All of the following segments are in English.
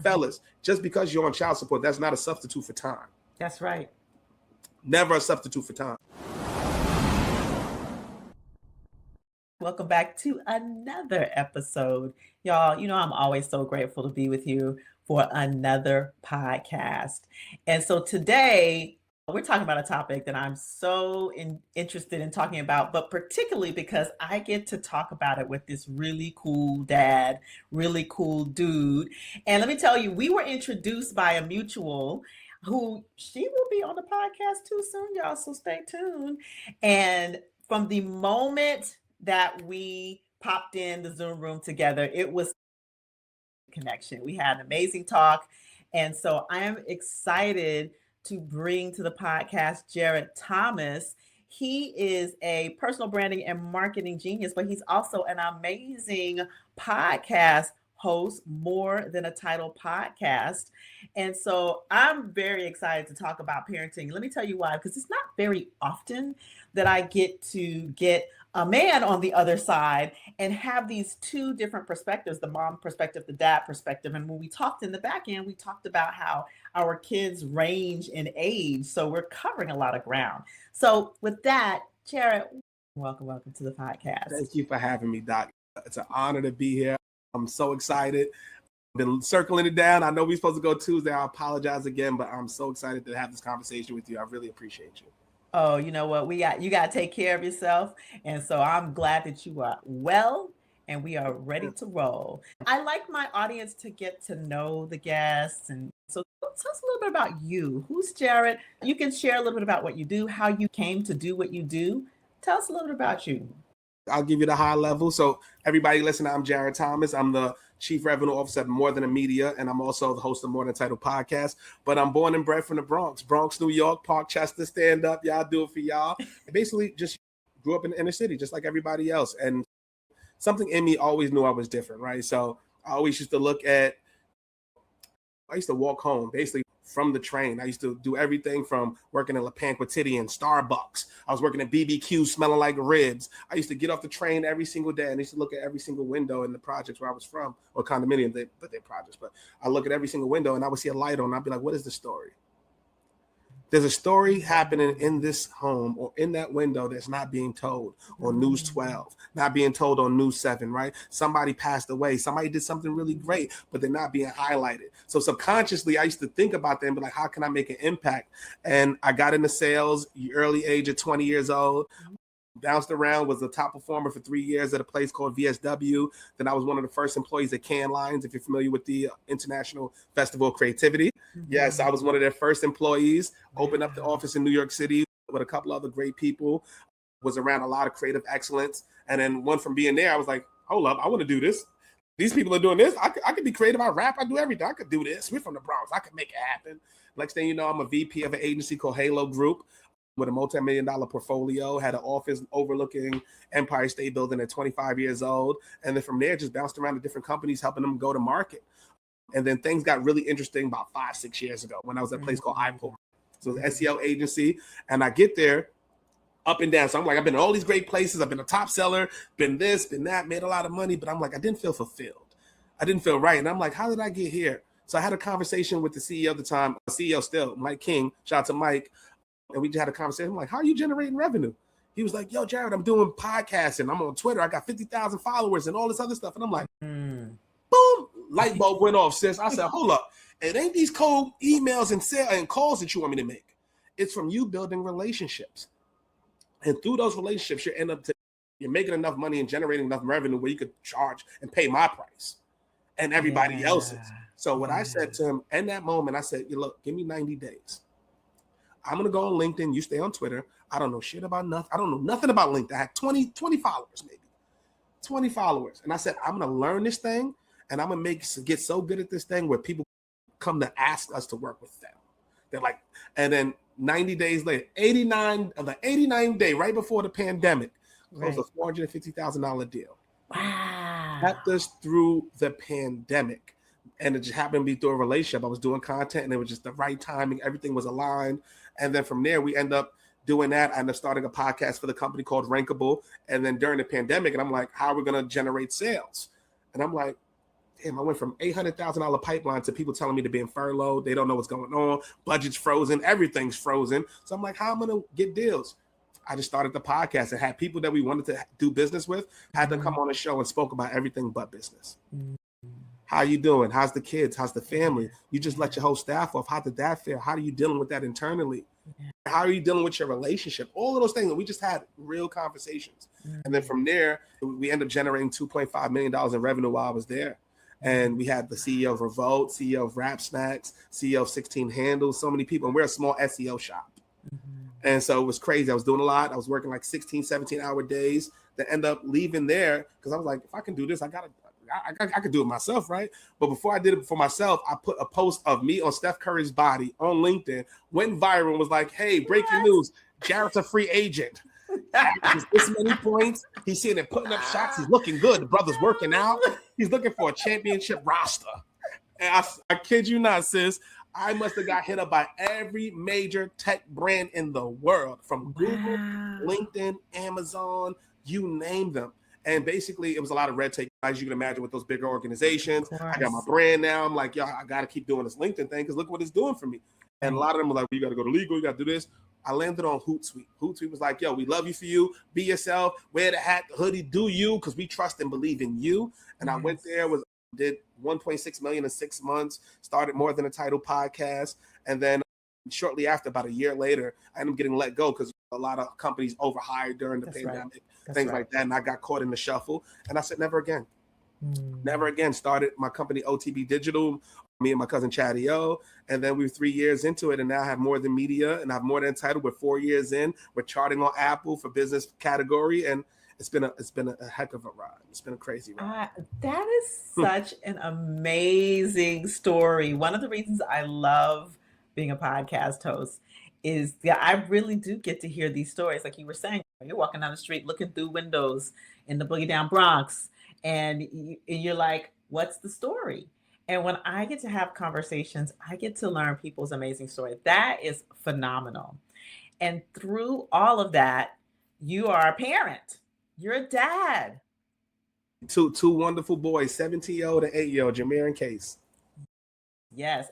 fellas, just because you're on child support, that's not a substitute for time. That's right. Never a substitute for time. Welcome back to another episode. Y'all, you know, I'm always so grateful to be with you for another podcast. And so today, we're talking about a topic that I'm so interested in talking about, but particularly because I get to talk about it with this really cool dad, really cool dude. And let me tell you, we were introduced by a mutual who she will be on the podcast too soon, y'all, so stay tuned. And from the moment that we popped in the Zoom room together, it was connection. We had an amazing talk. And so I am excited to bring to the podcast Jarrett Thomas. He is a personal branding and marketing genius, but he's also an amazing podcast host, More Than a Title podcast. And so I'm very excited to talk about parenting. Let me tell you why, because it's not very often that I get to get a man on the other side and have these two different perspectives, the mom perspective, the dad perspective. And when we talked in the back end, we talked about how our kids range in age. So we're covering a lot of ground. So with that, Jarrett, welcome to the podcast. Thank you for having me, Doc. It's an honor to be here. I'm so excited. I've been circling it down. I know we're supposed to go Tuesday. I apologize again, but I'm so excited to have this conversation with you. I really appreciate you. Oh, you know what? You got to take care of yourself. And so I'm glad that you are well and we are ready to roll. I like my audience to get to know the guests. And so tell us a little bit about you. Who's Jarrett? You can share a little bit about what you do, how you came to do what you do. Tell us a little bit about you. I'll give you the high level. So everybody listen, I'm Jarrett Thomas. I'm the Chief Revenue Officer at More Than a Media, and I'm also the host of More Than a Title podcast. But I'm born and bred from the Bronx, New York, Parkchester, stand up. Y'all do it for y'all. Basically just grew up in the inner city, just like everybody else. And something in me always knew I was different, right? So I always used to walk home, basically from the train. I used to do everything from working in La Quotidian, Starbucks. I was working at BBQ smelling like ribs. I used to get off the train every single day and I used to look at every single window in the projects where I was from, or condominium, but they're projects. But I look at every single window and I would see a light on and I'd be like, what is the story? There's a story happening in this home or in that window that's not being told on News 12, not being told on News 7, right? Somebody passed away. Somebody did something really great, but they're not being highlighted. So subconsciously, I used to think about them, but like, how can I make an impact? And I got into sales early age at 20 years old. Bounced around, was the top performer for 3 years at a place called VSW. Then I was one of the first employees at Cannes Lions, if you're familiar with the International Festival of Creativity. Mm-hmm. Yes, I was one of their first employees, opened up the office in New York City with a couple other great people, was around a lot of creative excellence. And then one from being there, I was like, hold up, I want to do this. These people are doing this. I could be creative. I rap. I do everything. I could do this. We're from the Bronx. I could make it happen. Next thing you know, I'm a VP of an agency called Halo Group, with a multi-million-dollar portfolio, had an office overlooking Empire State Building at 25 years old. And then from there, just bounced around to different companies, helping them go to market. And then things got really interesting about 5-6 years ago when I was at a place called iPool. So it was an SEO agency. And I get there up and down. So I'm like, I've been to all these great places. I've been a top seller, been this, been that, made a lot of money. But I'm like, I didn't feel fulfilled. I didn't feel right. And I'm like, how did I get here? So I had a conversation with the CEO at the time, CEO still, Mike King. Shout out to Mike. And we just had a conversation. I'm like, how are you generating revenue? He was like, yo, Jarrett, I'm doing podcasting. I'm on Twitter. I got 50,000 followers and all this other stuff. And I'm like, boom, light bulb went off, sis. I said, hold up. It ain't these cold emails and calls that you want me to make. It's from you building relationships. And through those relationships, you're making enough money and generating enough revenue where you could charge and pay my price and everybody else's. So what I said to him in that moment, I said, look, give me 90 days. I'm going to go on LinkedIn. You stay on Twitter. I don't know shit about nothing. I don't know nothing about LinkedIn. I had 20 followers, maybe 20 followers. And I said, I'm going to learn this thing and I'm going to get so good at this thing where people come to ask us to work with them. They're like, and then 90 days later, 89th day, right before the pandemic, closed a $450,000 deal. Wow. Kept us through the pandemic. And it just happened to be through a relationship. I was doing content and it was just the right timing. Everything was aligned. And then from there, we end up doing that. I ended up starting a podcast for the company called Rankable. And then during the pandemic, and I'm like, how are we going to generate sales? And I'm like, damn, I went from $800,000 pipeline to people telling me to be in furlough. They don't know what's going on. Budget's frozen. Everything's frozen. So I'm like, how am I going to get deals? I just started the podcast and had people that we wanted to do business with, had them come on the show and spoke about everything but business. How you doing? How's the kids? How's the family? You just let your whole staff off. How did that feel? How are you dealing with that internally? How are you dealing with your relationship? All of those things. We just had real conversations. And then from there, we ended up generating $2.5 million in revenue while I was there. And we had the CEO of Revolt, CEO of Rap Snacks, CEO of 16 Handles, so many people. And we're a small SEO shop. And so it was crazy. I was doing a lot. I was working like 16, 17-hour days that end up leaving there because I was like, if I can do this, I could do it myself, right? But before I did it for myself, I put a post of me on Steph Curry's body on LinkedIn, went viral and was like, hey, breaking news, Jarrett's a free agent. This many points. He's seeing it putting up shots. He's looking good. The brother's working out. He's looking for a championship roster. And I kid you not, sis. I must have got hit up by every major tech brand in the world, from Google, LinkedIn, Amazon, you name them. And basically, it was a lot of red tape, as you can imagine, with those bigger organizations. I got my brand now. I'm like, yo, I got to keep doing this LinkedIn thing because look what it's doing for me. And a lot of them were like, well, you got to go to legal, you got to do this. I landed on Hootsuite. Hootsuite was like, yo, we love you for you. Be yourself. Wear the hat, the hoodie, do you, because we trust and believe in you. And I went there, did 1.6 million in 6 months, started More Than a Title podcast. And then shortly after, about a year later, I ended up getting let go because a lot of companies overhired during the pandemic, things like that. And I got caught in the shuffle. And I said, never again. Never again. Started my company, OTB Digital, me and my cousin Chatty O. And then we were 3 years into it. And now I have More Than Media and I have More Than Title. We're 4 years in. We're charting on Apple for business category. And it's been a heck of a ride. It's been a crazy ride. That is such an amazing story. One of the reasons I love being a podcast host is that I really do get to hear these stories. Like you were saying, you're walking down the street, looking through windows in the Boogie Down Bronx, and you're like, what's the story? And when I get to have conversations, I get to learn people's amazing stories. That is phenomenal. And through all of that, you are a parent. You're a dad. Two wonderful boys, 17-year-old and 8-year-old, Jameer and Case. Yes.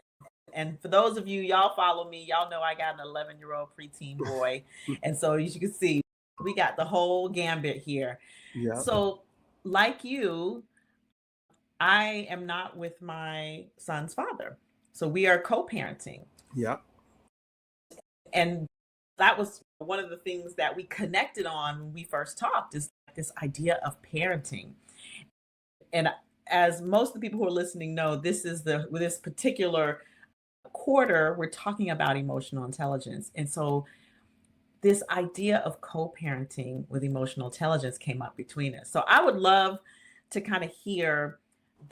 And for those of you, y'all follow me, y'all know I got an 11-year-old preteen boy. And so as you can see, we got the whole gambit here. Yeah. So like you, I am not with my son's father. So we are co-parenting. Yeah. And that was one of the things that we connected on when we first talked, is this idea of parenting. And as most of the people who are listening know, this particular quarter, we're talking about emotional intelligence. And so this idea of co-parenting with emotional intelligence came up between us. So I would love to kind of hear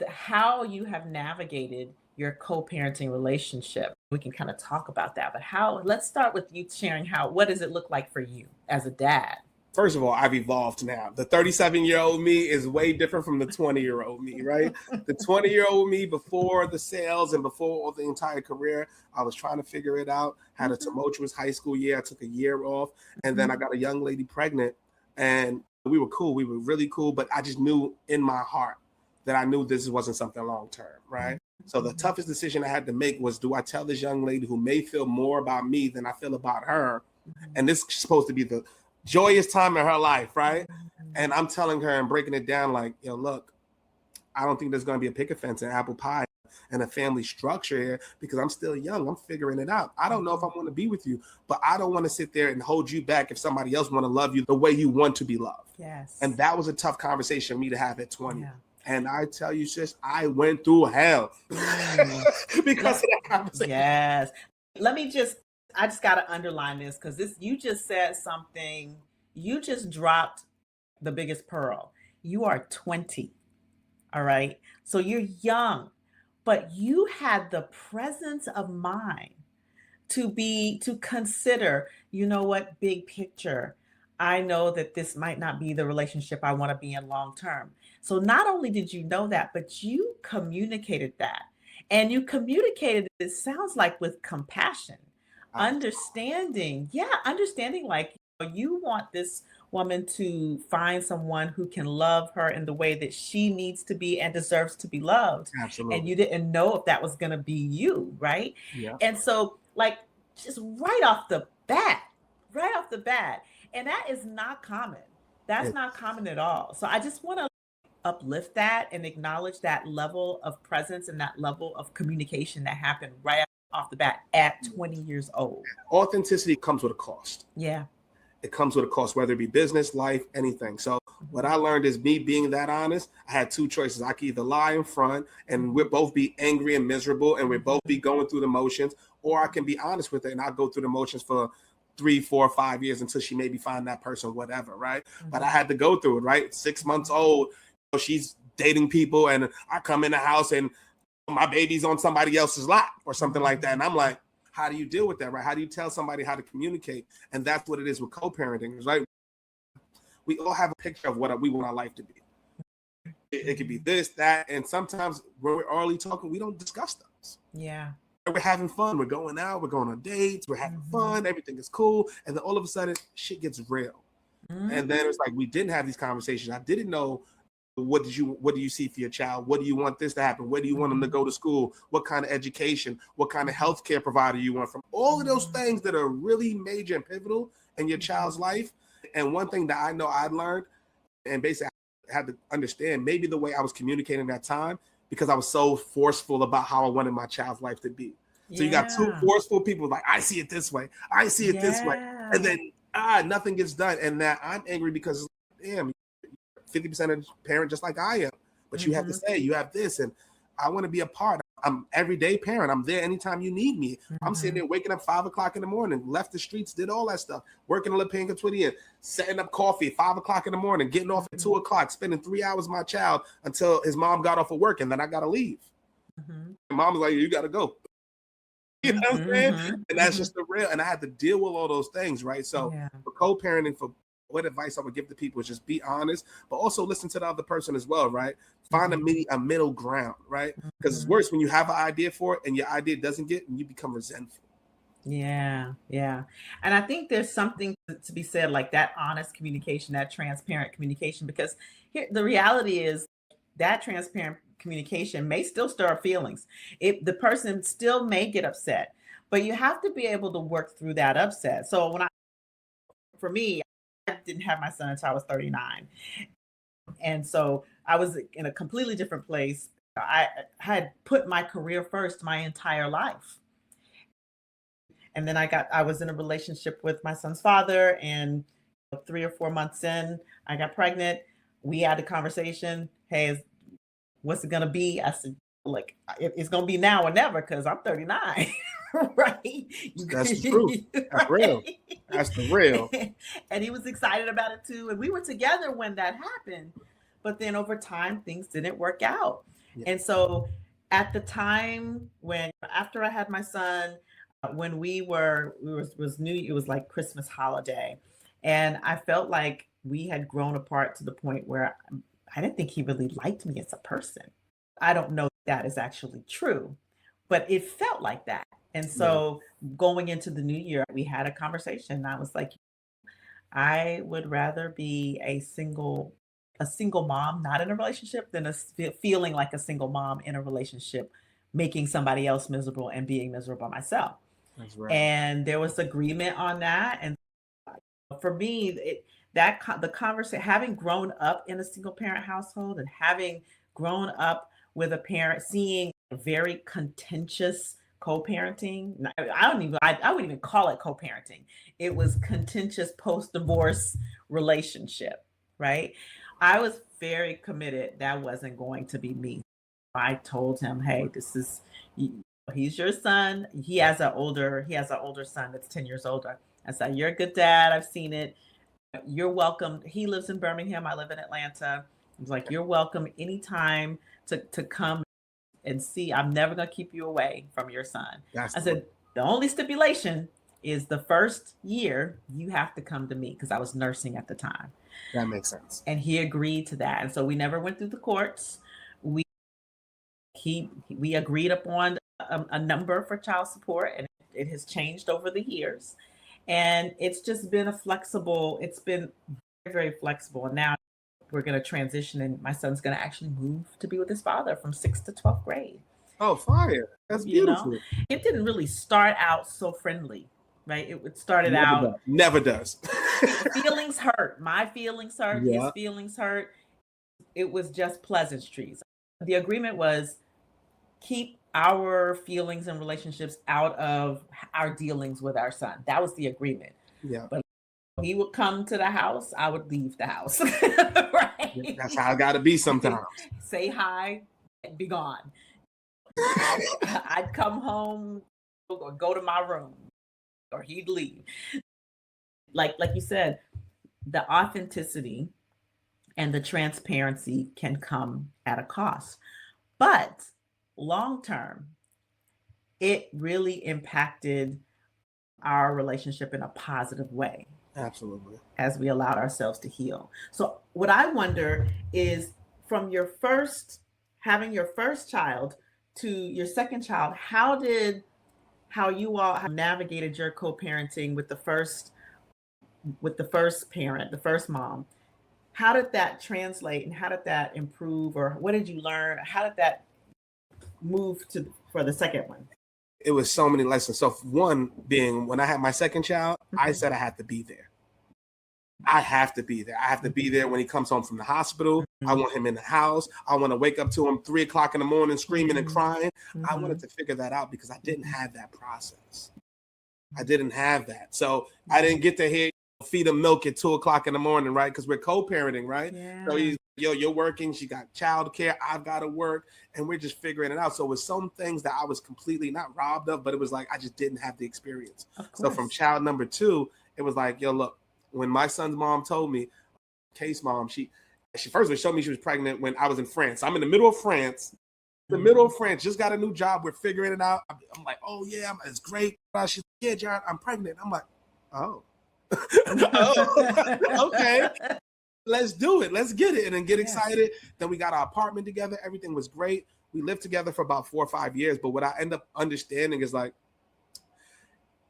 how you have navigated your co-parenting relationship. We can kind of talk about that, but let's start with you sharing what does it look like for you as a dad? First of all, I've evolved now. The 37-year-old me is way different from the 20-year-old me, right? The 20-year-old me before the sales and before the entire career, I was trying to figure it out. Had a tumultuous high school year. I took a year off. And then I got a young lady pregnant. And we were cool. We were really cool. But I just knew in my heart that I knew this wasn't something long-term, right? So the toughest decision I had to make was, do I tell this young lady who may feel more about me than I feel about her? And this is supposed to be the joyous time in her life, right? And I'm telling her and breaking it down like, yo, look, I don't think there's going to be a picket fence and apple pie and a family structure here because I'm still young. I'm figuring it out. I don't know if I want to be with you, but I don't want to sit there and hold you back if somebody else want to love you the way you want to be loved. Yes. And that was a tough conversation for me to have at 20. Yeah. And I tell you, sis, I went through hell because of that conversation. Yes. I just got to underline this because you just said something. You just dropped the biggest pearl. You are 20. All right. So you're young, but you had the presence of mind to consider, you know what, big picture. I know that this might not be the relationship I want to be in long term. So not only did you know that, but you communicated that. And you communicated, it sounds like, with compassion, understanding like you want this woman to find someone who can love her in the way that she needs to be and deserves to be loved. And Absolutely. you didn't know if that was going to be you, right? Yeah. And so, like, just right off the bat, and that is not common. That's It, not common at all. So I just want to uplift that and acknowledge that level of presence and that level of communication that happened right off the bat at 20 years old. Authenticity comes with a cost. Yeah. It comes with a cost, whether it be business, life, anything. So what I learned is me being that honest, I had two choices. I could either lie in front and we'll both be angry and miserable and we'll both be going through the motions, or I can be honest with it and I'll go through the motions for 3, 4, 5 years until she maybe find that person, whatever, right? But I had to go through it, right? 6 months old, she's dating people and I come in the house and my baby's on somebody else's lap or something like that. And I'm like, how do you deal with that, right? How do you tell somebody how to communicate? And that's what it is with co-parenting, right? We all have a picture of what we want our life to be. It could be this, that, and sometimes when we're early talking, we don't discuss those. Yeah. We're having fun. We're going out. We're going on dates. We're having fun. Everything is cool. And then all of a sudden, shit gets real. And then it's like we didn't have these conversations. I didn't know what do you see for your child? What do you want this to happen? Where do you want them to go to school? What kind of education? What kind of healthcare provider you want? From all of those things that are really major and pivotal in your child's life. And one thing that I know I learned, and basically I had to understand maybe the way I was communicating that time, because I was so forceful about how I wanted my child's life to be. So you got two forceful people like, I see it this way. I see it this way. And then nothing gets done. And now I'm angry because, damn, 50% of the parent just like I am. But you have to say, you have this. And I want to be a part. I'm everyday parent. I'm there anytime you need me. I'm sitting there waking up 5 o'clock in the morning, left the streets, did all that stuff, working a La Penca 20 and setting up coffee at 5 o'clock in the morning, getting off at 2 o'clock, spending 3 hours with my child until his mom got off of work. And then I got to leave. And mom was like, you got to go. You know what I'm saying? And that's just the real. And I had to deal with all those things, right? So for co-parenting, for what advice I would give to people is just be honest, but also listen to the other person as well, right? Find a middle ground, right? Because it's worse when you have an idea for it and your idea doesn't get, and you become resentful. Yeah. And I think there's something to be said, like that honest communication, that transparent communication, because here the reality is that transparent communication may still stir feelings. The person still may get upset, but you have to be able to work through that upset. So for me, I didn't have my son until I was 39. And so I was in a completely different place. I had put my career first my entire life. And then I was in a relationship with my son's father, and 3 or 4 months in, I got pregnant. We had a conversation. Hey, what's it gonna be? I said, like, it's gonna be now or never, because I'm 39. Right? That's the truth. That's real. That's the real. And he was excited about it too. And we were together when that happened. But then over time, things didn't work out. And so at the time after I had my son, when it was like Christmas holiday. And I felt like we had grown apart to the point where I didn't think he really liked me as a person. I don't know if that is actually true, but it felt like that. And so going into the new year, we had a conversation. I was like, I would rather be a single mom, not in a relationship, than feeling like a single mom in a relationship, making somebody else miserable and being miserable myself. That's right. And there was agreement on that. And for me, the conversation, having grown up in a single parent household and having grown up with a parent, seeing very contentious co-parenting. I wouldn't even call it co-parenting. It was contentious post-divorce relationship, right? I was very committed that wasn't going to be me. I told him, hey, he's your son. He has an older son that's 10 years older. I said, you're a good dad. I've seen it. You're welcome. He lives in Birmingham. I live in Atlanta. I was like, you're welcome anytime to come and see. I'm never going to keep you away from your son. I said, the only stipulation is the first year you have to come to me, because I was nursing at the time. That makes sense. And he agreed to that. And so we never went through the courts. We agreed upon a number for child support, and it has changed over the years. And it's just been it's been very flexible. And now we're going to transition, and my son's going to actually move to be with his father from 6th to 12th grade. Oh, fire. That's beautiful. It didn't really start out so friendly, right? It started Never out. does. Never does. Feelings hurt. My feelings hurt. Yeah. His feelings hurt. It was just pleasantries. The agreement was keep our feelings and relationships out of our dealings with our son. That was the agreement. Yeah. But he would come to the house, I would leave the house. Right? That's how I got to be sometimes. Say hi, be gone. I'd come home or go to my room, or he'd leave. Like you said, the authenticity and the transparency can come at a cost. But long term, it really impacted our relationship in a positive way. Absolutely. As we allowed ourselves to heal. So what I wonder is, from having your first child to your second child, how you all have navigated your co-parenting with the first parent, the first mom? How did that translate, and how did that improve, or what did you learn? How did that move for the second one? It was so many lessons. So one being, when I had my second child, I said I had to be there. I have to be there. I have to be there when he comes home from the hospital. I want him in the house. I want to wake up to him 3 o'clock in the morning screaming and crying. I wanted to figure that out because I didn't have that process. I didn't have that. So I didn't get to feed him milk at 2 o'clock in the morning, right? Because we're co-parenting, right? Yeah. So he's, you're working. She got childcare. I've got to work. And we're just figuring it out. So it was some things that I was completely not robbed of, but it was like I just didn't have the experience. So from child number 2, it was like, look, when my son's mom told me, Case mom, she first of all showed me she was pregnant when I was in France. I'm in the middle of France. Just got a new job. We're figuring it out. I'm like, oh yeah, it's great. She's like, yeah, Jarrett, I'm pregnant. I'm like, oh. Oh, okay. Let's do it. Let's get it. And then get excited. Then we got our apartment together. Everything was great. We lived together for about 4 or 5 years. But what I end up understanding is, like,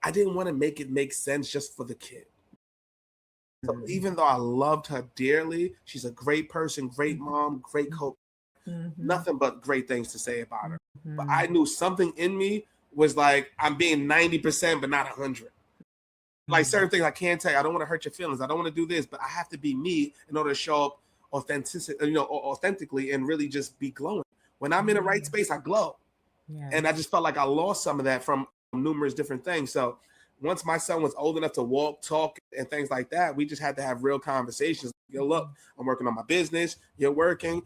I didn't want to make it make sense just for the kid. So even though I loved her dearly, she's a great person, great mom, great coach, nothing but great things to say about her. But I knew something in me was like, I'm being 90%, but not 100. Like certain things I can't tell you. I don't want to hurt your feelings. I don't want to do this, but I have to be me in order to show up authentically and really just be glowing. When I'm in the right space, I glow. Yeah. And I just felt like I lost some of that from numerous different things. So once my son was old enough to walk, talk, and things like that, we just had to have real conversations. Look, I'm working on my business. You're working.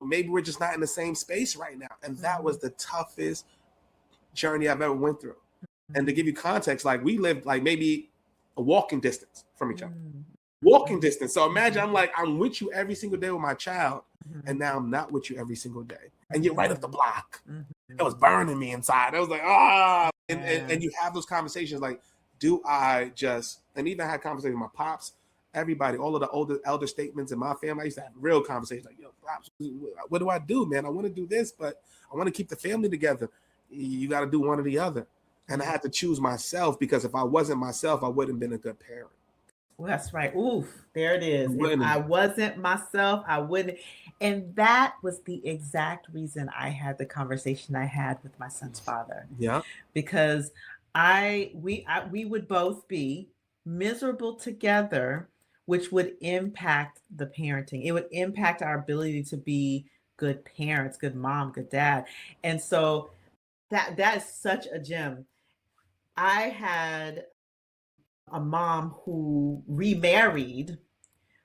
Maybe we're just not in the same space right now. And that was the toughest journey I've ever went through. And to give you context, like, we lived like maybe a walking distance from each other. Walking distance. So imagine I'm with you every single day with my child, and now I'm not with you every single day. And you're right up the block. It was burning me inside. I was like, and you have those conversations like, do I just, and even I had conversations with my pops, everybody, all of the elder statements in my family. I used to have real conversations like, pops, what do I do, man? I want to do this, but I want to keep the family together. You got to do one or the other. And I had to choose myself, because if I wasn't myself, I wouldn't have been a good parent. Well, that's right. Oof, there it is. If I wasn't myself, I wouldn't. And that was the exact reason I had the conversation I had with my son's father. Yeah. Because we would both be miserable together, which would impact the parenting. It would impact our ability to be good parents, good mom, good dad. And so that is such a gem. I had a mom who remarried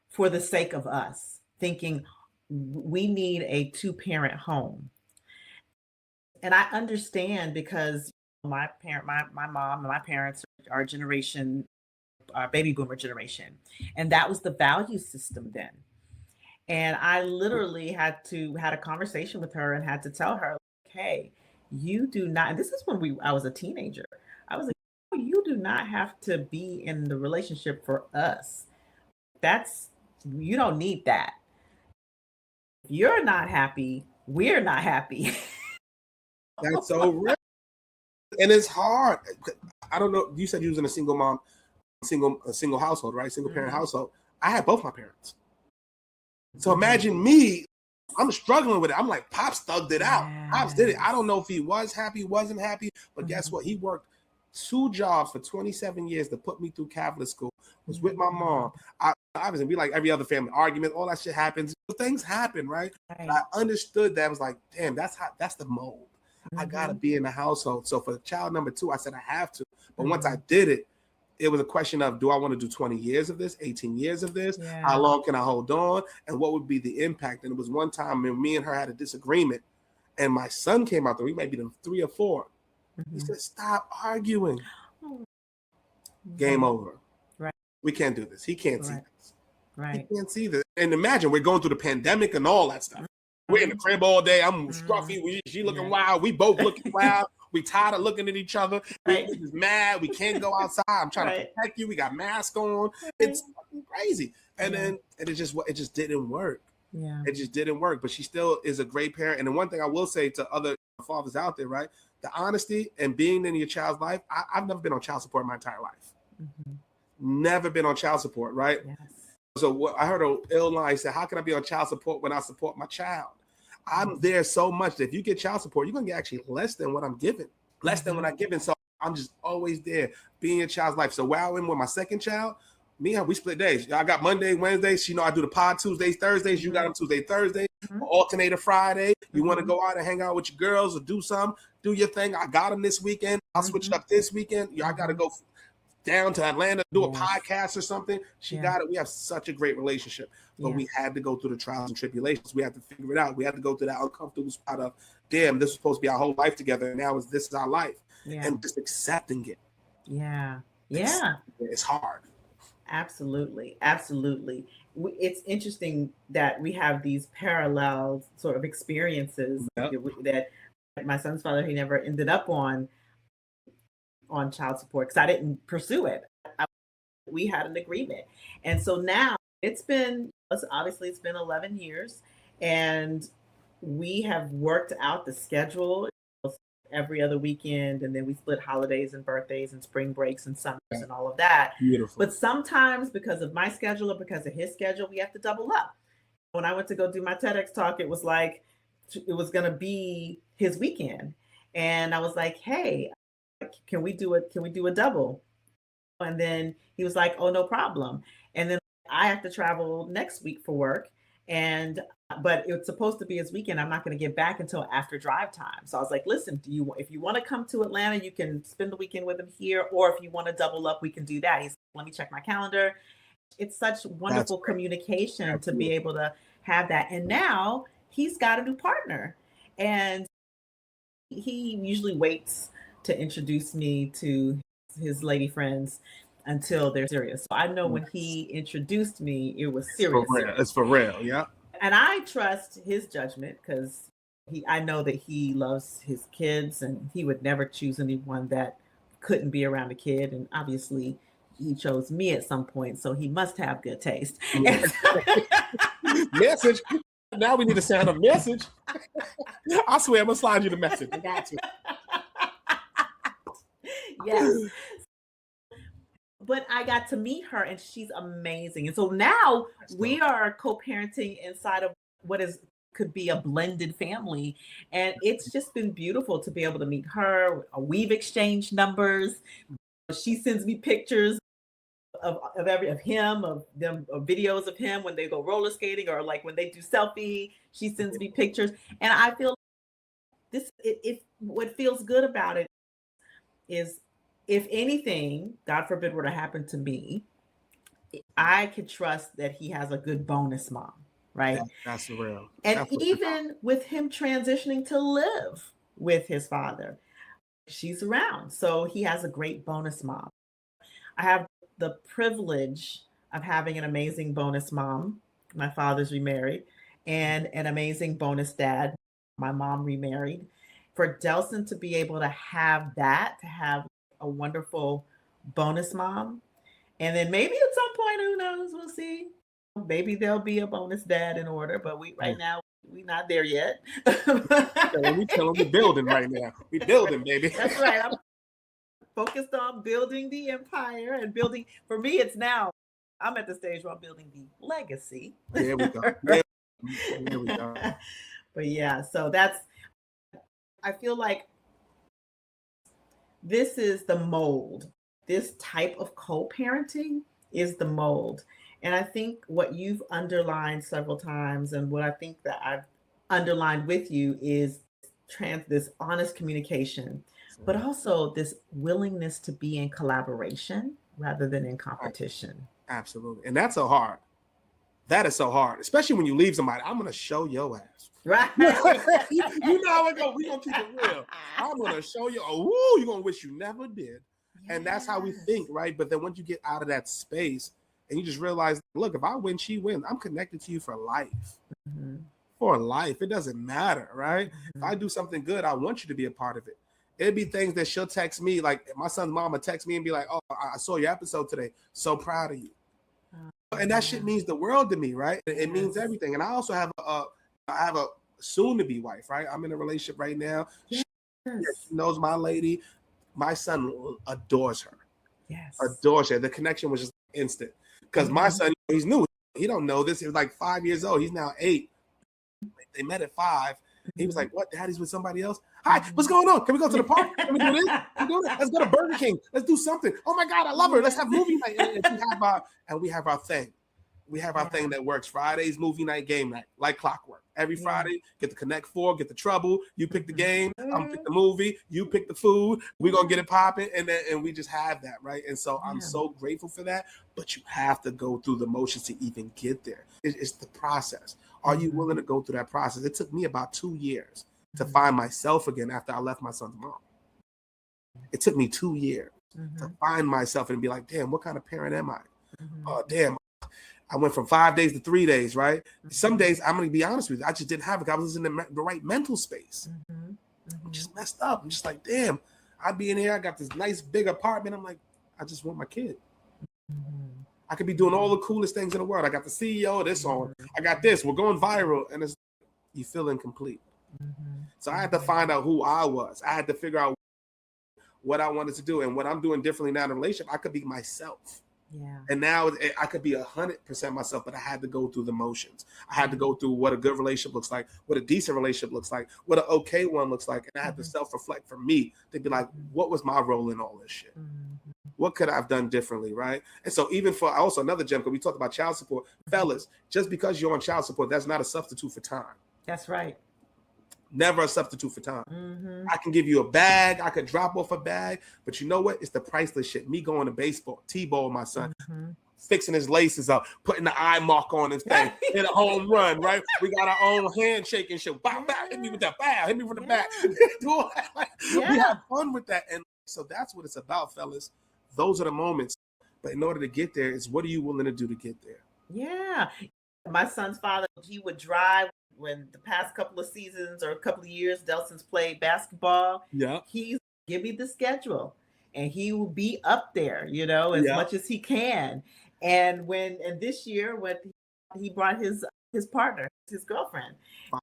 for the sake of us, thinking we need a 2-parent home. And I understand, because my mom and my parents are our generation, our baby boomer generation. And that was the value system then. And I literally had a conversation with her and had to tell her, hey, you do not, and this is when I was a teenager. I was like, you do not have to be in the relationship for us. You don't need that. If you're not happy, we're not happy. That's so real. And it's hard. I don't know. You said you was in a single household, right? Single parent household. I had both my parents. So imagine me, I'm struggling with it. I'm like, Pops thugged it out. Pops did it. I don't know if he was happy, wasn't happy, but guess what? He worked 2 jobs for 27 years to put me through Catholic school. Was with my mom. Obviously, we like every other family argument, all that shit happens. Things happen, right? I understood that. I was like, damn, that's the mold. I gotta be in the household. So for child number 2, I said I have to. But once I did it, it was a question of, do I want to do 20 years of this, 18 years of this? Yeah. How long can I hold on? And what would be the impact? And it was one time when me and her had a disagreement, and my son came out there. We might be 3 or 4. He said, stop arguing. Game over. Right. We can't do this. He can't see this. Right. He can't see this. And imagine we're going through the pandemic and all that stuff. We're in the crib all day. I'm scruffy. She looking wild. We both looking wild. We tired of looking at each other. We're just mad. We can't go outside. I'm trying to protect you. We got masks on. It's fucking crazy. And then it just didn't work. Yeah. It just didn't work. But she still is a great parent. And the one thing I will say to other fathers out there, right? The honesty and being in your child's life. I've never been on child support my entire life. Never been on child support, right? Yes. So I heard an ill line say, how can I be on child support when I support my child? I'm there so much that if you get child support, you're going to get actually less than what I'm giving, less than what I'm giving. So I'm just always there being in your child's life. So while I'm with my second child, me and we split days. I got Monday, Wednesdays. I do the pod Tuesdays, Thursdays. You got them Tuesday, Thursday, alternator Friday. You want to go out and hang out with your girls or do something, do your thing. I got them this weekend. I'll switch it up this weekend. I got to go down to Atlanta, do a podcast or something. She got it. We have such a great relationship, but we had to go through the trials and tribulations. We had to figure it out. We had to go through that uncomfortable spot of, damn, this was supposed to be our whole life together, and now this is our life, and just accepting it. Yeah. It's hard. Absolutely. It's interesting that we have these parallel sort of experiences that my son's father, he never ended up on child support because I didn't pursue it. We had an agreement. And so now it's been 11 years, and we have worked out the schedule every other weekend, and then we split holidays and birthdays and spring breaks and summers and all of that. Beautiful. But sometimes because of my schedule or because of his schedule, we have to double up. When I went to go do my TEDx talk, it was like, it was going to be his weekend. And I was like, hey, can we do a double? And then he was like, oh, no problem. And then I have to travel next week for work. But it's supposed to be his weekend. I'm not going to get back until after drive time. So I was like, listen, if you want to come to Atlanta, you can spend the weekend with him here. Or if you want to double up, we can do that. He's like, let me check my calendar. It's such wonderful communication to be able to have that. And now he's got a new partner. And he usually waits to introduce me to his lady friends until they're serious. So I know when he introduced me, it was serious. It's for real, yeah. And I trust his judgment because I know that he loves his kids and he would never choose anyone that couldn't be around a kid. And obviously he chose me at some point, so he must have good taste. Yeah. Message. Now we need to send a message. I swear I'm gonna slide you the message. I got you. Yes. But I got to meet her and she's amazing. And so now we are co-parenting inside of could be a blended family. And it's just been beautiful to be able to meet her. We've exchanged numbers. She sends me pictures of videos of him when they go roller skating or like when they do selfie. She sends me pictures. And I feel what feels good about it is, if anything, God forbid, were to happen to me, I could trust that he has a good bonus mom, right? That's real. And even with him transitioning to live with his father, she's around. So he has a great bonus mom. I have the privilege of having an amazing bonus mom. My father's remarried, and an amazing bonus dad. My mom remarried. For Delson to be able to have that, to have a wonderful bonus mom. And then maybe at some point, who knows, we'll see. Maybe there'll be a bonus dad in order, but right now, we're not there yet. We tell them we're building right now. We're building, baby. That's right. I'm focused on building the empire and building. For me, it's now I'm at the stage where I'm building the legacy. There we go. There we go. But yeah, so I feel like this is the mold. This type of co-parenting is the mold. And I think what you've underlined several times, and what I think that I've underlined with you, is this honest communication, but also this willingness to be in collaboration rather than in competition. Absolutely. And that's so hard. That is so hard, especially when you leave somebody. I'm going to show your ass. Right. You know how it goes. We're going to keep it real. I'm going to show you. Oh, you're going to wish you never did. Yes. And that's how we think, right? But then once you get out of that space and you just realize, look, if I win, she wins. I'm connected to you for life. Mm-hmm. For life. It doesn't matter, right? Mm-hmm. If I do something good, I want you to be a part of it. It'd be things that she'll text me, like my son's mama text me and be like, oh, I saw your episode today. So proud of you. And that shit means the world to me, right? It means everything. And I also have a soon-to-be wife, right? I'm in a relationship right now. Yes. She knows my lady. My son adores her. Yes. Adores her. The connection was just instant. Because my son, he's new. He don't know this. He was like 5 years old. He's now 8. They met at 5. He was like, what? Daddy's with somebody else? Hi, what's going on? Can we go to the park? Can we do this? Can we do that? Let's go to Burger King. Let's do something. Oh my God, I love her. Let's have movie night. And we have our thing. We have our thing that works. Fridays, movie night, game night, like clockwork. Every Friday, get the Connect 4, get the trouble. You pick the game. I'm pick the movie. You pick the food. We're going to get it popping. And we just have that, right? And so I'm so grateful for that. But you have to go through the motions to even get there. It's the process. Are you willing to go through that process? It took me about 2 years to find myself again after I left my son's mom. It took me 2 years to find myself and be like, damn, what kind of parent am I? Oh, damn. I went from 5 days to 3 days, right? Some days, I'm going to be honest with you, I just didn't have it. I was in the right mental space. I'm just messed up. I'm just like, damn, I'd be in here. I got this nice big apartment. I'm like, I just want my kid. I could be doing all the coolest things in the world. I got the CEO of this on. I got this. We're going viral. And you feel incomplete. So I had to find out who I was. I had to figure out what I wanted to do. And what I'm doing differently now in a relationship, I could be myself. Yeah. And now I could be 100% myself, but I had to go through the motions. I had to go through what a good relationship looks like, what a decent relationship looks like, what an okay one looks like. And I had to self-reflect for me to be like, what was my role in all this shit? What could I have done differently, right? And so even for also another gem, because we talked about child support, fellas, just because you're on child support, that's not a substitute for time. That's right. Never a substitute for time. I can give you a bag. I could drop off a bag. But you know what? It's the priceless shit. Me going to baseball, T-ball with my son, fixing his laces up, putting the eye mark on his thing, hit a home run, right? We got our own handshake and shit. Bow, bow, hit me with that bow, hit me from the back. We have fun with that. And so that's what it's about, fellas. Those are the moments. But in order to get there, it's what are you willing to do to get there? Yeah. My son's father, he would drive when the past couple of seasons or a couple of years, Delson's played basketball. Yeah. He's give me the schedule and he will be up there, as much as he can. And this year, when he brought his partner, his girlfriend.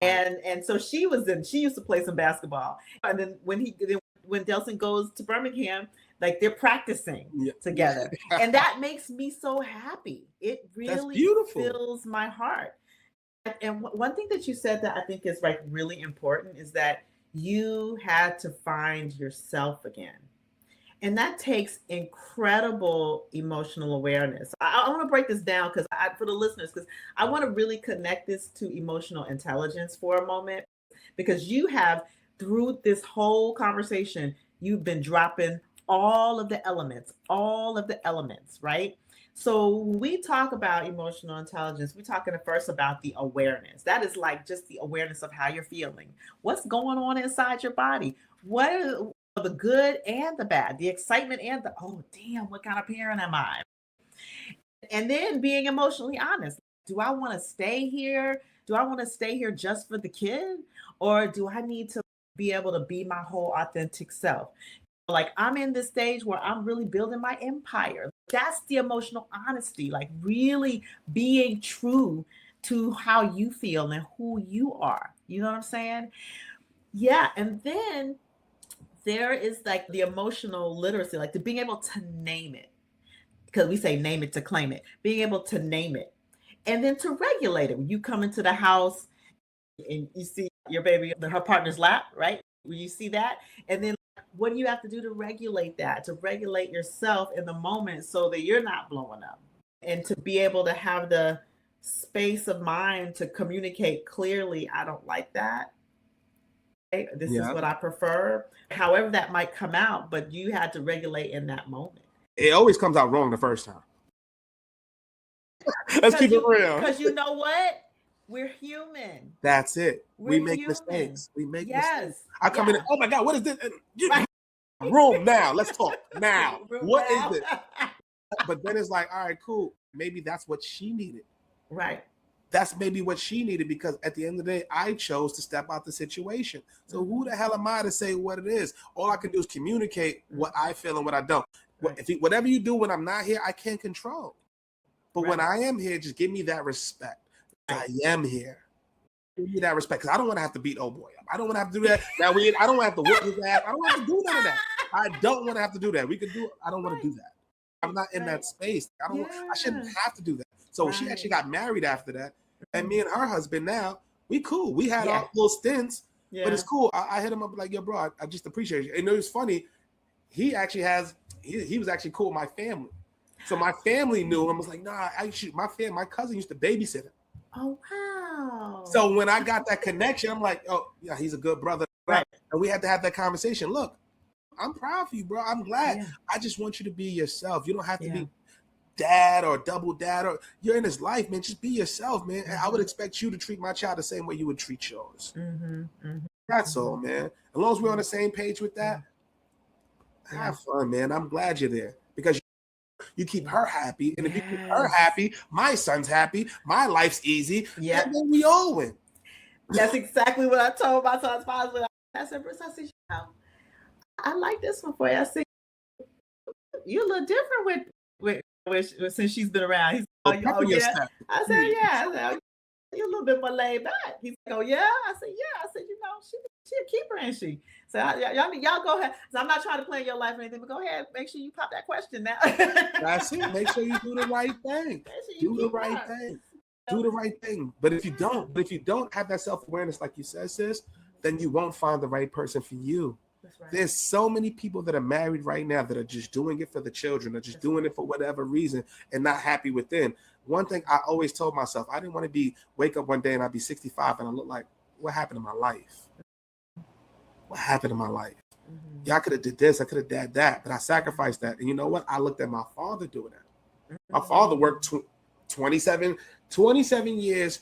And so she used to play some basketball. And then when Delson goes to Birmingham, like they're practicing together. And that makes me so happy. It really fills my heart. And one thing that you said that I think is like really important is that you had to find yourself again. And that takes incredible emotional awareness. I want to break this down for the listeners, because I want to really connect this to emotional intelligence for a moment, because you have, through this whole conversation, you've been dropping all of the elements, right? So when we talk about emotional intelligence, we're talking first about the awareness. That is like just the awareness of how you're feeling. What's going on inside your body? What are the good and the bad, the excitement and oh, damn, what kind of parent am I? And then being emotionally honest. Do I want to stay here? Do I want to stay here just for the kid? Or do I need to be able to be my whole authentic self? Like, I'm in this stage where I'm really building my empire. That's the emotional honesty, like really being true to how you feel and who you are. You know what I'm saying? Yeah. And then there is like the emotional literacy, like the being able to name it. because we say name it to claim it, being able to name it and then to regulate it. When you come into the house and you see your baby on her partner's lap, right? When you see that, and then what do you have to do to regulate that, to regulate yourself in the moment so that you're not blowing up, and to be able to have the space of mind to communicate clearly, I don't like that. Okay, this is Yeah. what I prefer. However that might come out, but you had to regulate in that moment. It always comes out wrong the first time. Let's keep it real. Because you know what? We're human. That's it. We We're make human. mistakes. We make Yes. mistakes. I come in, Yeah. oh my God, what is this? Get Right. room now. Let's talk now. Room What now. is it? But then it's like, all right, cool. Maybe that's what she needed. Right. That's maybe what she needed, because at the end of the day, I chose to step out the situation. So who the hell am I to say what it is? All I can do is communicate what I feel and what I don't. Right. Whatever you do when I'm not here, I can't control. But when Right. I am here, just give me that respect. Right. I am here. Give me that respect, because I don't want to have to beat old boy up. I don't want to have to do that. Now I don't want to have to whoop his ass. I don't want to do none of that. I don't want to have to do that. We could do it. I don't want to do that. I'm not in that space. I shouldn't have to do that. So she actually got married after that. And me and her husband now, we cool. We had our little stints, but it's cool. I hit him up like, yo, bro, I just appreciate you. And it was funny. He actually he was actually cool with my family. So my family knew him. I was like, nah, my cousin used to babysit him. Oh, wow. So when I got that connection, I'm like, oh, yeah, he's a good brother. Right. And we had to have that conversation. Look, I'm proud of you, bro. I'm glad. Yeah. I just want you to be yourself. You don't have to be dad or double dad, or you're in his life, man. Just be yourself, man. And I would expect you to treat my child the same way you would treat yours. That's all, man. As long as we're on the same page with that, have fun, man. I'm glad you're there, because you keep her happy. And if you keep her happy, my son's happy, my life's easy, and then we all win. That's exactly what I told my son's father. I said, Bruce, I said, you know, I like this one for you. I said, you're a little different with since she's been around. He's like, oh yeah. I said, yeah. I said, you're a little bit more laid back. He's like, oh yeah. I said, yeah. I said, you know, she a keeper, ain't she? So y'all go ahead. So I'm not trying to play in your life or anything, but go ahead. Make sure you pop that question now. That's it. Make sure you do the right thing. Do the right thing. Do the right thing. But if you don't have that self-awareness, like you said, sis, then you won't find the right person for you. Right. There's so many people that are married right now that are just doing it for the children, or just doing it for whatever reason and not happy within. One thing I always told myself, I didn't want to wake up one day and I'd be 65 and I look like, what happened to my life? What happened to my life? Yeah, I could have did this, I could have did that, but I sacrificed that. And you know what? I looked at my father doing that. My father worked 27 years,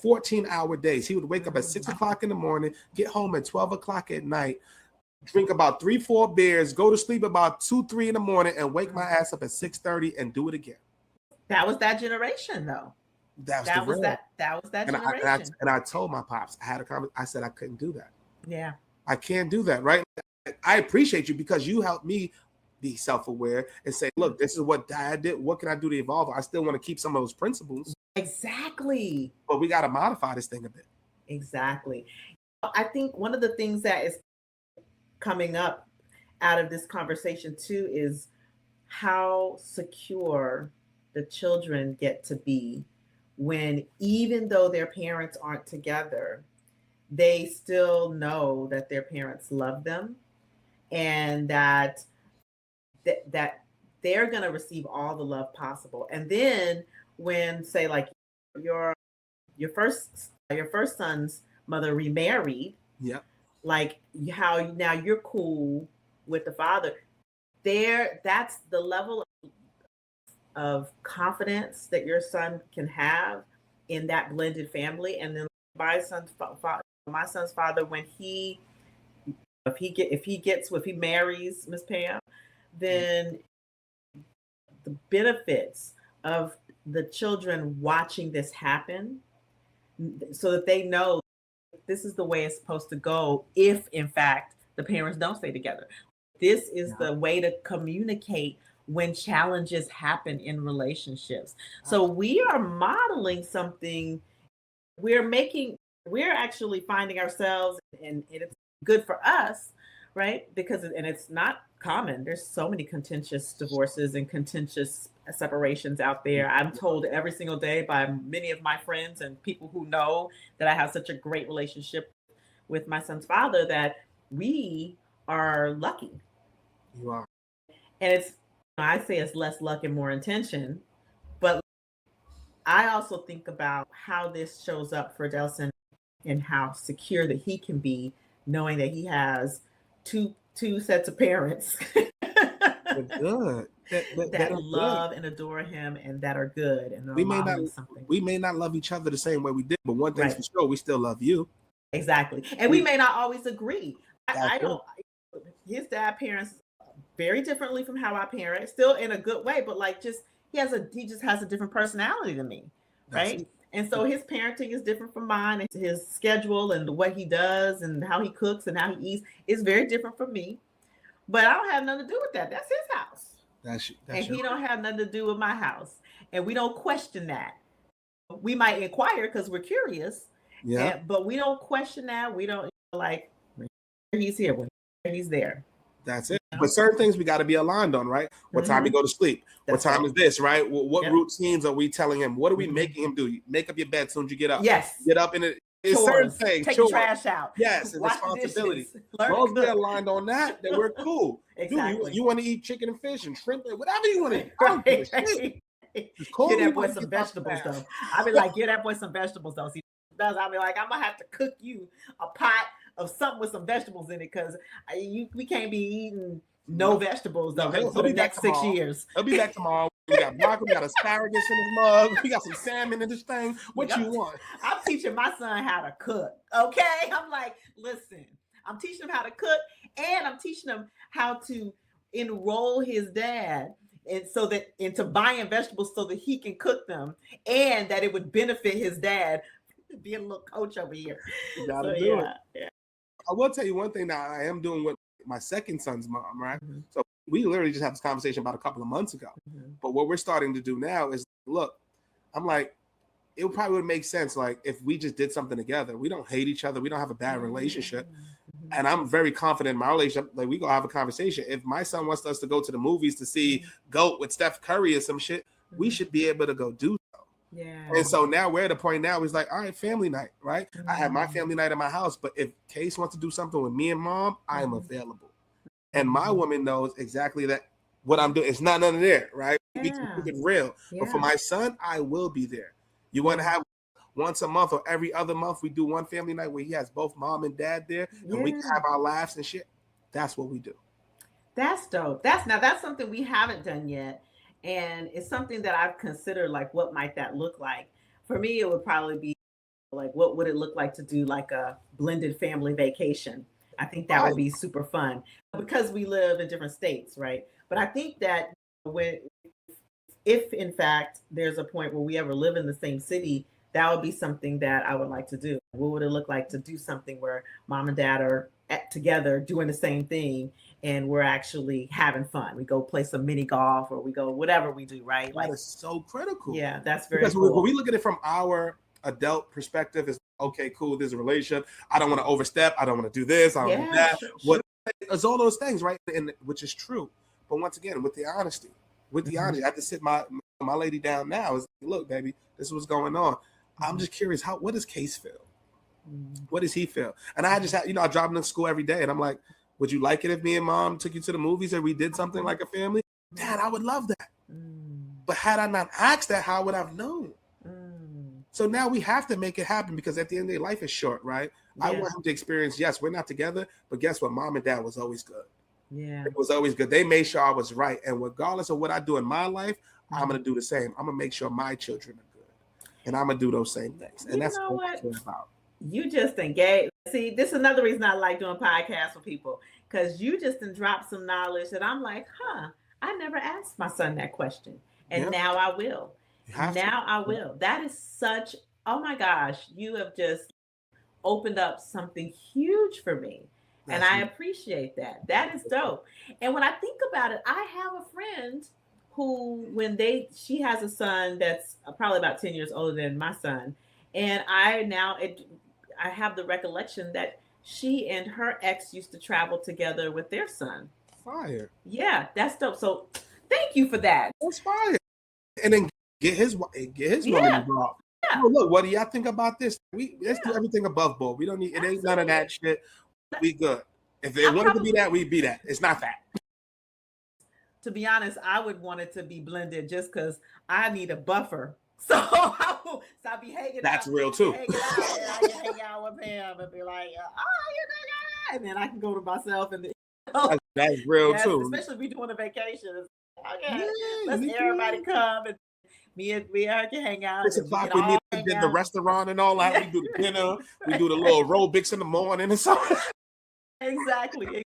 14-hour days. He would wake up at 6 o'clock in the morning, get home at 12 o'clock at night, drink about 3-4 beers, go to sleep about 2-3 in the morning, and wake my ass up at 6:30 and do it again. That was that generation, though. That was that generation. And I told my pops, I had a comment. I said I couldn't do that. Yeah, I can't do that. Right? I appreciate you, because you helped me be self-aware and say, look, this is what dad did. What can I do to evolve? I still want to keep some of those principles. Exactly. But we got to modify this thing a bit. Exactly. I think one of the things that is coming up out of this conversation too is how secure the children get to be when, even though their parents aren't together, they still know that their parents love them, and that they're going to receive all the love possible. And then when, say, like your first son's mother remarried, like how now you're cool with the father, that's the level of confidence that your son can have in that blended family. And then my son's father, when if he marries Miss Pam, then the benefits of the children watching this happen, so that they know this is the way it's supposed to go if, in fact, the parents don't stay together. This is the way to communicate when challenges happen in relationships. So we are modeling something. We're actually finding ourselves, and it's good for us, right? Because it's not common. There's so many contentious divorces and contentious separations out there. I'm told every single day by many of my friends and people who know that I have such a great relationship with my son's father that we are lucky. You are. And I say it's less luck and more intention, but I also think about how this shows up for Delson and how secure that he can be knowing that he has two sets of parents They're good. that love and adore him and that are good and we may not love each other the same way we did, but one thing's for sure, we still love you. Exactly. And we may not always agree. I don't. His dad parents very differently from how I parent, still in a good way, but like just he just has a different personality than me, right? And so his parenting is different from mine, and his schedule and what he does and how he cooks and how he eats is very different from me. But I don't have nothing to do with that. That's his house. And he don't have nothing to do with my house. And we don't question that. We might inquire because we're curious. Yeah. But we don't question that. We don't like he's here when he's there. That's it. But certain things we got to be aligned on, right? What time you go to sleep? What time is this, right? What routines are we telling him? What are we making him do? You make up your bed as soon as you get up. Yes. Get up in it. It's certain things. Take the trash out. Yes, and responsibility. As long as we're aligned on that, then we're cool. Exactly. Dude, you want to eat chicken and fish and shrimp, whatever you want to eat. Get that boy some vegetables, though. I be like, get that boy some vegetables, though. See, I be like, I'm gonna have to cook you a pot of something with some vegetables in it because we can't be eating no vegetables though for the next 6 years. He'll be back tomorrow. We got broccoli, we got asparagus in his mug, we got some salmon in this thing. What you want? I'm teaching my son how to cook. Okay, I'm like, listen, I'm teaching him how to cook, and I'm teaching him how to enroll his dad into buying vegetables so that he can cook them, and that it would benefit his dad. Being a little coach over here. You gotta do it. Yeah. I will tell you one thing that I am doing with my second son's mom, right? So we literally just had this conversation about a couple of months ago. But what we're starting to do now is, look, I'm like, it probably would make sense, like, if we just did something together. We don't hate each other. We don't have a bad relationship. And I'm very confident in my relationship. Like, we gonna have a conversation. If my son wants us to go to the movies to see GOAT with Steph Curry or some shit, we should be able to go do so. Yeah. And so now we're at a point now, it's like, all right, family night, right? I have my family night at my house, but if Case wants to do something with me and mom, I am available. And my woman knows exactly that what I'm doing. It's not none of there, right? We can keep it real. But for my son, I will be there. You want to have once a month or every other month, we do one family night where he has both mom and dad there, and we can have our laughs and shit. That's what we do. That's dope. That's something we haven't done yet. And it's something that I've considered, like, what might that look like? For me, it would probably be like, what would it look like to do like a blended family vacation? I think that would be super fun because we live in different states, right? But I think that if in fact there's a point where we ever live in the same city, that would be something that I would like to do. What would it look like to do something where mom and dad are together doing the same thing and we're actually having fun? We go play some mini golf or we go whatever we do, right? That is so critical. Yeah, that's very because cool. When we look at it from our adult perspective, is okay, cool, there's a relationship. I don't want to overstep. I don't want to do this. I don't want to do that. Sure. It's all those things, right? And which is true. But once again, with the honesty, I have to sit my lady down now. Is look, baby, this is what's going on. I'm just curious, what does Case feel? What does he feel? And I just I drive him to school every day, and I'm like, would you like it if me and mom took you to the movies or we did something like a family? Dad, I would love that. But had I not asked that, how would I have known? So now we have to make it happen because at the end of the day, life is short, right? Yeah. I want him to experience, yes, we're not together, but guess what? Mom and dad was always good. Yeah. It was always good. They made sure I was right. And regardless of what I do in my life, I'm going to do the same. I'm going to make sure my children are good. And I'm going to do those same things. And that's what I care about. You just engage. See, this is another reason I like doing podcasts with people, because you just dropped some knowledge that I'm like, I never asked my son that question. And now I will. Now I will. That is such, oh my gosh, you have just opened up something huge for me. And I appreciate that. That is dope. And when I think about it, I have a friend who, she has a son that's probably about 10 years older than my son. And I have the recollection that she and her ex used to travel together with their son. Fire. Yeah, that's dope. So thank you for that. That's fire. and then get his woman involved. Yeah. Oh, look, what do y'all think about this? Let's do everything above board. We don't need it. Ain't none of that shit. We good. If they wanted to be that, we'd be that. It's not that. To be honest, I would want it to be blended just because I need a buffer. So I'll be hanging out. That's real too. I can hang out with him and be like, and then I can go to myself and that's real too. Especially if we're doing a vacation. Okay, let's everybody come and me and her can hang out. 6 o'clock we meet at the restaurant and all that. We do the dinner. We do the little aerobics in the morning and so. Exactly.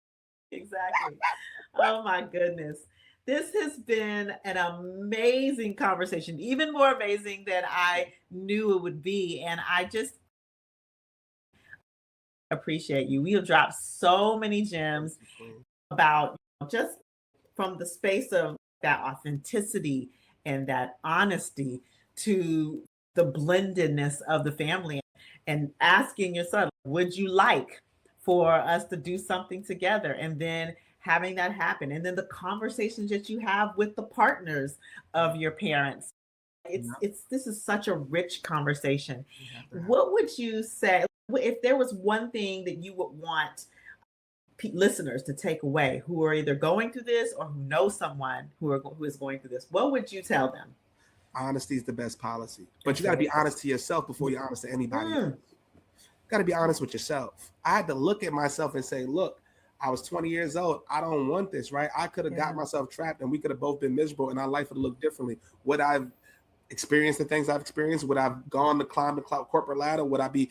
Oh my goodness. This has been an amazing conversation, even more amazing than I knew it would be. And I just appreciate you. We have dropped so many gems about just from the space of that authenticity and that honesty to the blendedness of the family and asking your son, would you like for us to do something together? And then having that happen. And then the conversations that you have with the partners of your parents. This is such a rich conversation. What would you say if there was one thing that you would want listeners to take away who are either going through this or who know someone who is going through this? What would you tell them? Honesty is the best policy, but you got to be honest to yourself before you're honest to anybody else. You got to be honest with yourself. I had to look at myself and say, look, I was 20 years old. I don't want this, right? I could have got myself trapped and we could have both been miserable and our life would look differently. Would I've experienced the things I've experienced? Would I've gone to climb the corporate ladder? Would I be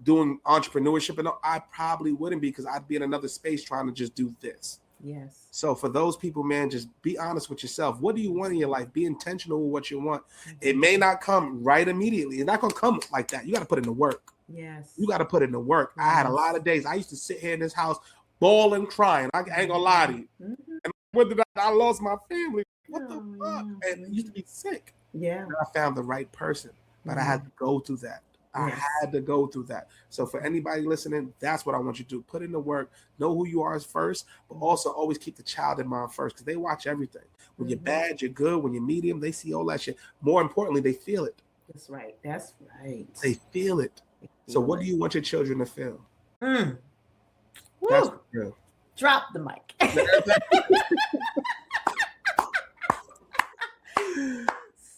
doing entrepreneurship? And I probably wouldn't be, because I'd be in another space trying to just do this. Yes. So for those people, man, just be honest with yourself. What do you want in your life? Be intentional with what you want. It may not come right immediately. It's not going to come like that. You got to put in the work. Yes. You got to put in the work. I had a lot of days. I used to sit here in this house bawling, crying. I ain't gonna lie to you. And when did I lost my family? What the fuck? And I used to be sick. Yeah. And I found the right person, but I had to go through that. I had to go through that. So for anybody listening, that's what I want you to do. Put in the work. Know who you are first, but also always keep the child in mind first, because they watch everything. When you're bad, you're good. When you're medium, they see all that shit. More importantly, they feel it. That's right. That's right. They feel it. So what do you want your children to feel? That's real. Drop the mic.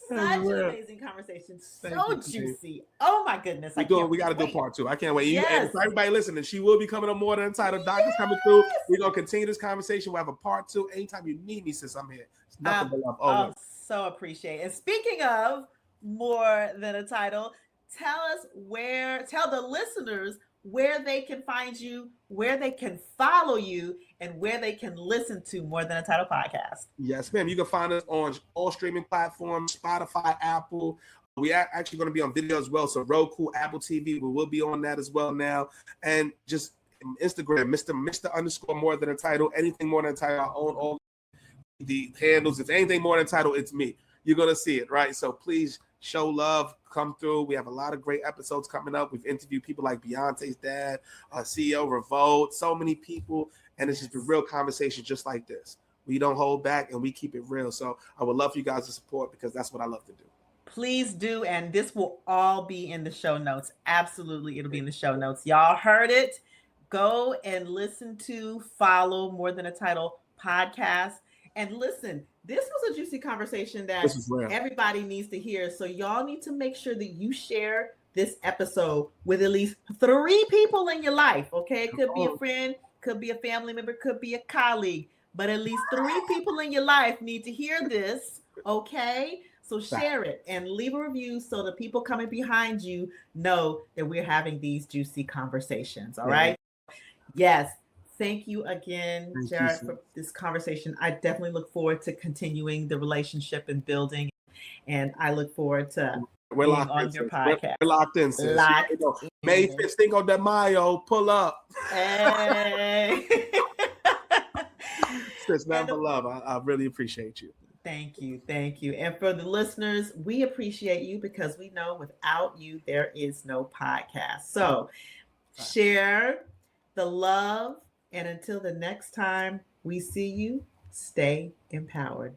Such an amazing conversation. So juicy. Oh my goodness. We got to do part 2. I can't wait. And for everybody listening, she will be coming on More Than Entitled. Doctor's coming through. We're going to continue this conversation. We'll have a part 2. Anytime you need me, sis, I'm here. It's nothing but love. Always. So appreciate it. And speaking of More Than a Title, tell the listeners where they can find you, where they can follow you, and where they can listen to More Than a Title podcast. Yes, ma'am. You can find us on all streaming platforms, Spotify, Apple. We are actually going to be on video as well. So Roku, Apple TV, we will be on that as well now. And just Instagram, Mr. _ More Than a Title. Anything More Than a Title, I own all the handles. If anything More Than a Title, it's me. You're going to see it, right? So please show love, come through. We have a lot of great episodes coming up. We've interviewed people like Beyonce's dad, CEO Revolt, so many people, and it's just a real conversation just like this. We don't hold back and we keep it real. So I would love for you guys to support, because that's what I love to do. Please do, and this will all be in the show notes. Absolutely, it'll be in the show notes. Y'all heard it. Go and follow More Than a Title podcast. And listen, this was a juicy conversation that everybody needs to hear. So y'all need to make sure that you share this episode with at least 3 people in your life. Okay. It could be a friend, could be a family member, could be a colleague, but at least 3 people in your life need to hear this. Okay. So share it and leave a review so the people coming behind you know that we're having these juicy conversations. All right. Yes. Thank you again, Jarrett, for this conversation. I definitely look forward to continuing the relationship and building, and I look forward to being on your podcast. We're locked in, sis. May 5th, Cinco de Mayo, pull up. Hey. Sis, man, for love. I really appreciate you. Thank you. Thank you. And for the listeners, we appreciate you, because we know without you, there is no podcast. So share the love. And until the next time we see you, stay empowered.